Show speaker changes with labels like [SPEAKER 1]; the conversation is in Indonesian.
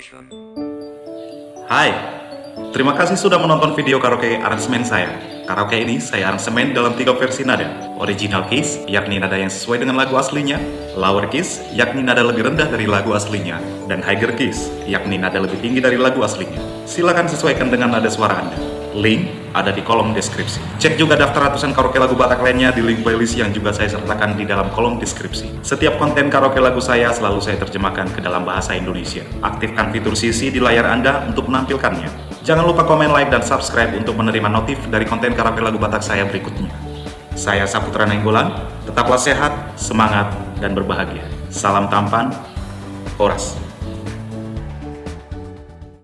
[SPEAKER 1] Station.
[SPEAKER 2] Hai, terima kasih sudah menonton video karaoke aransemen saya. Karaoke ini saya aransemen dalam 3 versi nada. Original keys, yakni nada yang sesuai dengan lagu aslinya. Lower keys, yakni nada lebih rendah dari lagu aslinya. Dan higher keys, yakni nada lebih tinggi dari lagu aslinya. Silakan sesuaikan dengan nada suara Anda. Link ada di kolom deskripsi. Cek juga daftar ratusan karaoke lagu Batak lainnya di link playlist yang juga saya sertakan di dalam kolom deskripsi. Setiap konten karaoke lagu saya selalu saya terjemahkan ke dalam bahasa Indonesia. Aktifkan fitur CC di layar Anda untuk menampilkannya. Jangan lupa komen, like, dan subscribe untuk menerima notif dari konten karaoke lagu Batak saya berikutnya. Saya Saputra Nainggolan, tetaplah sehat, semangat, dan berbahagia. Salam tampan, Horas.